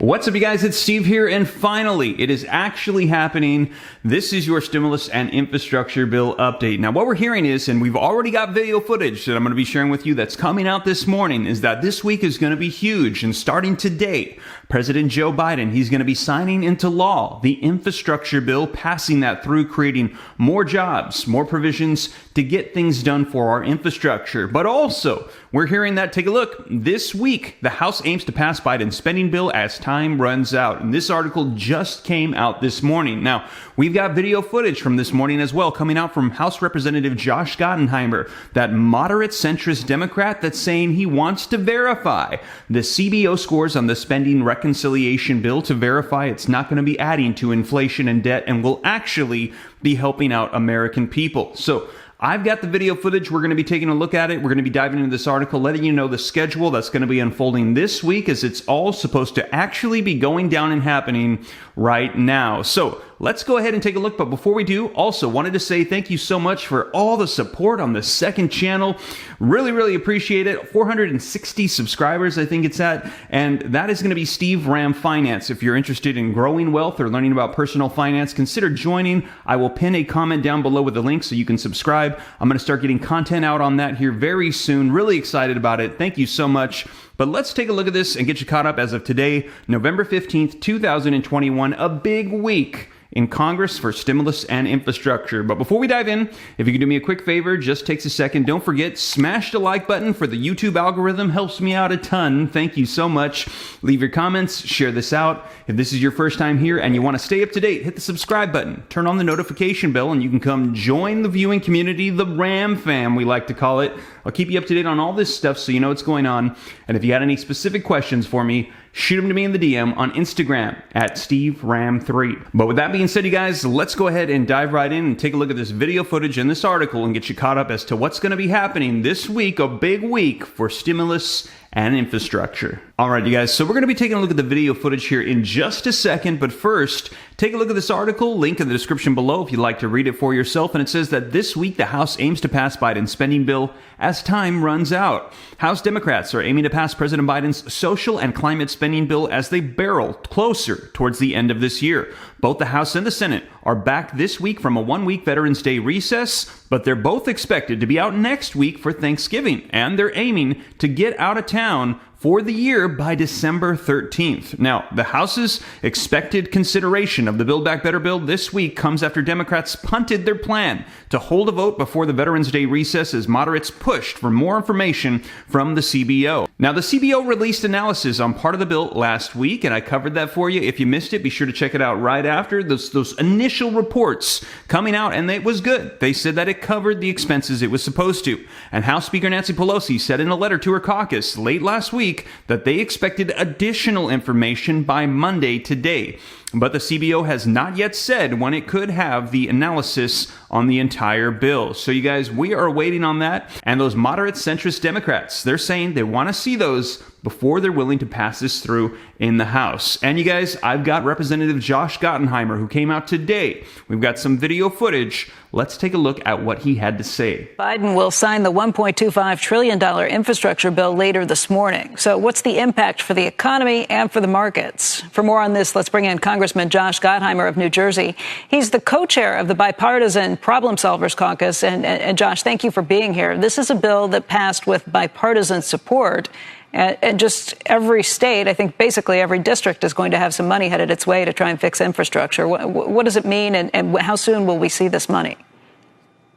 What's up, you guys? It's Steve here, and finally, it is actually happening. This is your stimulus and infrastructure bill update. Now, what we're hearing is, and we've already got video footage that I'm going to be sharing with you that's coming out this morning, is that this week is going to be huge. And starting today, President Joe Biden, he's going to be signing into law the infrastructure bill, passing that through, creating more jobs, more provisions to get things done for our infrastructure. But also, we're hearing that, take a look, this week, the House aims to pass Biden's spending bill as time runs out. And this article just came out this morning. Now, we've got video footage from this morning as well coming out from House Representative Josh Gottheimer, that moderate centrist Democrat that's saying he wants to verify the CBO scores on the spending reconciliation bill to verify it's not going to be adding to inflation and debt and will actually be helping out American people. So I've got the video footage. We're going to be taking a look at it. We're going to be diving into this article, letting you know the schedule that's going to be unfolding this week, as it's all supposed to actually be going down and happening right now. So let's go ahead and take a look. But before we do, also wanted to say thank you so much for all the support on the second channel. Really appreciate it. 460 subscribers, I think it's at. And that is going to be Steve Ram Finance. If you're interested in growing wealth or learning about personal finance, consider joining. I will pin a comment down below with the link so you can subscribe. I'm going to start getting content out on that here very soon. Really excited about it. Thank you so much. But let's take a look at this and get you caught up as of today, November 15th, 2021, a big week in Congress for stimulus and infrastructure. But before we dive in, if you could do me a quick favor, just takes a second. Don't forget, smash the like button for the YouTube algorithm. Helps me out a ton. Thank you so much. Leave your comments, share this out. If this is your first time here and you want to stay up to date, hit the subscribe button, turn on the notification bell, and you can come join the viewing community, the Ram fam, we like to call it. I'll keep you up to date on all this stuff so you know what's going on. And if you had any specific questions for me, shoot them to me in the DM on Instagram at SteveRam3. But with that being said, you guys, let's go ahead and dive right in and take a look at this video footage and this article and get you caught up as to what's going to be happening this week, a big week for stimulus and infrastructure. All right, you guys, so we're going to be taking a look at the video footage here in just a second, but first, take a look at this article, link in the description below if you'd like to read it for yourself, and it says that this week the House aims to pass Biden's spending bill as time runs out. House Democrats are aiming to pass President Biden's social and climate spending bill as they barrel closer towards the end of this year. Both the House and the Senate are back this week from a one-week Veterans Day recess, but they're both expected to be out next week for Thanksgiving, and they're aiming to get out of town for the year by December 13th. Now, the House's expected consideration of the Build Back Better bill this week comes after Democrats punted their plan to hold a vote before the Veterans Day recess as moderates pushed for more information from the CBO. Now, the CBO released analyses on part of the bill last week, and I covered that for you. If you missed it, be sure to check it out right after. Those initial reports coming out, and it was good. They said that it covered the expenses it was supposed to. And House Speaker Nancy Pelosi said in a letter to her caucus late last week that they expected additional information by Monday today. But the CBO has not yet said when it could have the analysis on the entire bill. So you guys, we are waiting on that. And those moderate centrist Democrats, they're saying they want to see those before they're willing to pass this through in the House. And you guys, I've got Representative Josh Gottheimer who came out today. We've got some video footage. Let's take a look at what he had to say. Biden will sign the $1.25 trillion infrastructure bill later this morning. So what's the impact for the economy and for the markets? For more on this, let's bring in Congressman Josh Gottheimer of New Jersey. He's the co-chair of the Bipartisan Problem Solvers Caucus. And Josh, thank you for being here. This is a bill that passed with bipartisan support. And just every state, I think basically every district is going to have some money headed its way to try and fix infrastructure. What does it mean, and how soon will we see this money?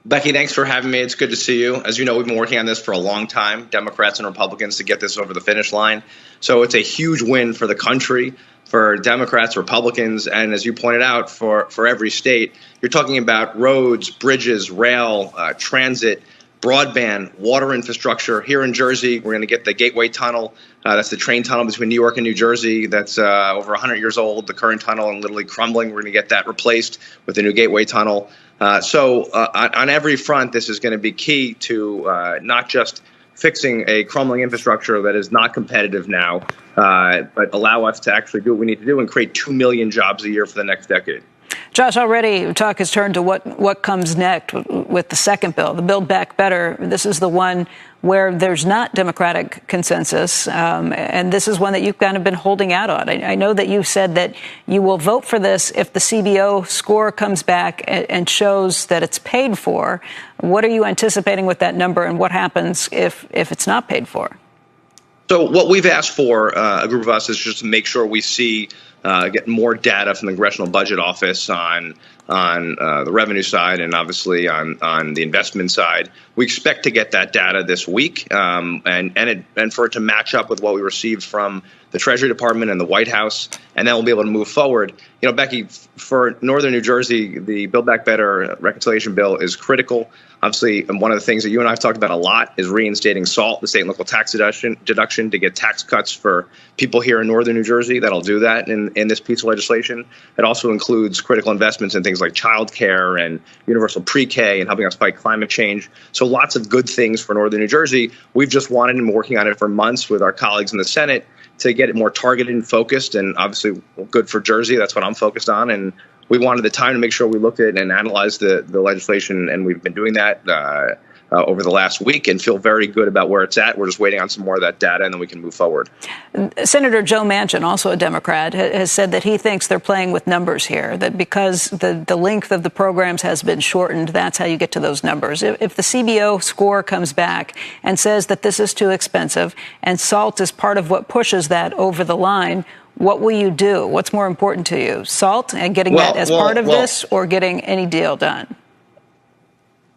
Becky, thanks for having me. It's good to see you. As you know, we've been working on this for a long time, Democrats and Republicans, to get this over the finish line. So it's a huge win for the country, for Democrats, Republicans, and as you pointed out, for every state. You're talking about roads, bridges, rail, transit, broadband, water infrastructure. Here in Jersey, we're going to get the Gateway Tunnel. That's the train tunnel between New York and New Jersey. That's over 100 years old, the current tunnel, and literally crumbling. We're going to get that replaced with the new Gateway Tunnel. So on every front, this is going to be key to not just fixing a crumbling infrastructure that is not competitive now, but allow us to actually do what we need to do and create 2 million jobs a year for the next decade. Josh, already talk has turned to what comes next with the second bill, the Build Back Better. This is the one where there's not Democratic consensus, and this is one that you've kind of been holding out on. I know that you said that you will vote for this if the CBO score comes back and shows that it's paid for. What are you anticipating with that number, and what happens if it's not paid for? So what we've asked for, a group of us, is just to make sure we see get more data from the Congressional Budget Office on the revenue side and obviously on the investment side. We expect to get that data this week, and for it to match up with what we received from the Treasury Department and the White House, and then we'll be able to move forward. You know, Becky, for Northern New Jersey, the Build Back Better reconciliation bill is critical. Obviously, one of the things that you and I have talked about a lot is reinstating SALT, the state and local tax deduction to get tax cuts for people here in Northern New Jersey. That'll do that in this piece of legislation. It also includes critical investments in things like childcare and universal pre-K and helping us fight climate change. So lots of good things for Northern New Jersey. We've just wanted and been working on it for months with our colleagues in the Senate to get it more targeted and focused, and obviously good for Jersey. That's what I'm focused on. And we wanted the time to make sure we looked at and analyzed the legislation, and we've been doing that over the last week and feel very good about where it's at. We're just waiting on some more of that data, and then we can move forward. Senator Joe Manchin, also a Democrat, has said that he thinks they're playing with numbers here, that because the length of the programs has been shortened, that's how you get to those numbers. If the CBO score comes back and says that this is too expensive and SALT is part of what pushes that over the line, what will you do? What's more important to you, SALT and getting that as part of this, or getting any deal done?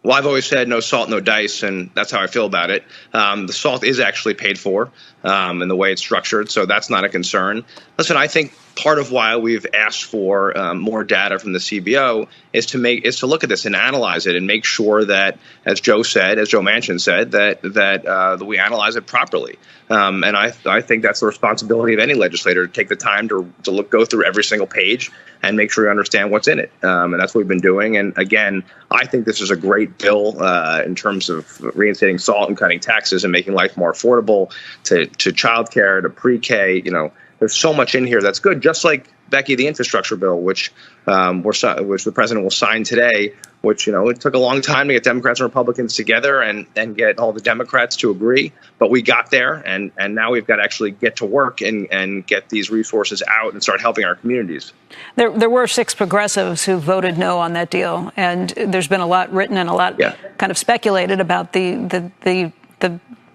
Well, I've always said no salt, no dice, and that's how I feel about it. The SALT is actually paid for in the way it's structured, so that's not a concern. Listen, I think part of why we've asked for more data from the CBO is to look at this and analyze it and make sure that, as Joe Manchin said, that we analyze it properly. And I think that's the responsibility of any legislator, to take the time to go through every single page and make sure you understand what's in it. And that's what we've been doing. And again, I think this is a great bill in terms of reinstating SALT and cutting taxes and making life more affordable, to childcare, to pre-K. You know, there's so much in here that's good. Just like, Becky, the infrastructure bill, which the president will sign today, which, you know, it took a long time to get Democrats and Republicans together and get all the Democrats to agree. But we got there, and now we've got to actually get to work and get these resources out and start helping our communities. There were 6 progressives who voted no on that deal, and there's been a lot written and a lot kind of speculated about the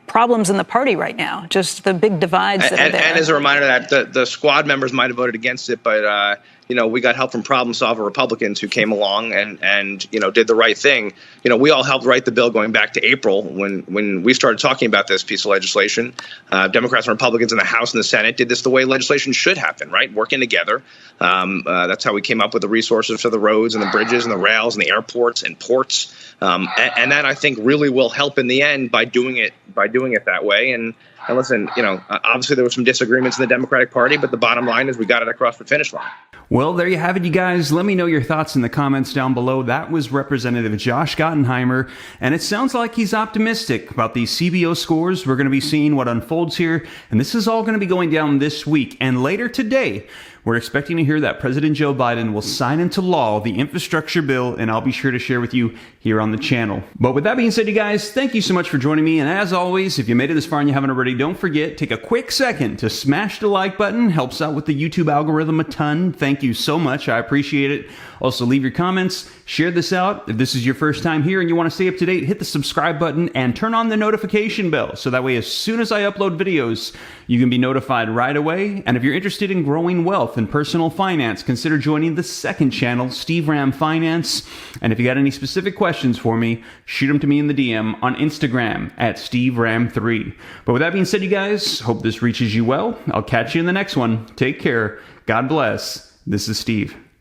problems in the party right now, just the big divides that are there. And as a reminder that the squad members might have voted against it, but you know, we got help from problem solver Republicans who came along and you know, did the right thing. You know, we all helped write the bill going back to April when we started talking about this piece of legislation. Democrats and Republicans in the House and the Senate did this the way legislation should happen, right? Working together. That's how we came up with the resources for the roads and the bridges and the rails and the airports and ports. And that, I think, really will help in the end by doing it that way. And listen, you know, obviously there were some disagreements in the Democratic Party, but the bottom line is we got it across the finish line. Well, there you have it, you guys. Let me know your thoughts in the comments down below. That was Representative Josh Gottheimer, and it sounds like he's optimistic about these CBO scores. We're going to be seeing what unfolds here, and this is all going to be going down this week. And later today, we're expecting to hear that President Joe Biden will sign into law the infrastructure bill, and I'll be sure to share with you here on the channel. But with that being said, you guys, thank you so much for joining me. And as always, if you made it this far and you haven't already, don't forget, take a quick second to smash the like button. Helps out with the YouTube algorithm a ton. Thank you so much. I appreciate it. Also, leave your comments, share this out. If this is your first time here and you want to stay up to date, hit the subscribe button and turn on the notification bell. So that way, as soon as I upload videos, you can be notified right away. And if you're interested in growing wealth and personal finance, consider joining the second channel, Steve Ram Finance. And if you got any specific questions for me, shoot them to me in the DM on Instagram at SteveRam3. But with that being said, you guys, hope this reaches you well. I'll catch you in the next one. Take care. God bless. This is Steve.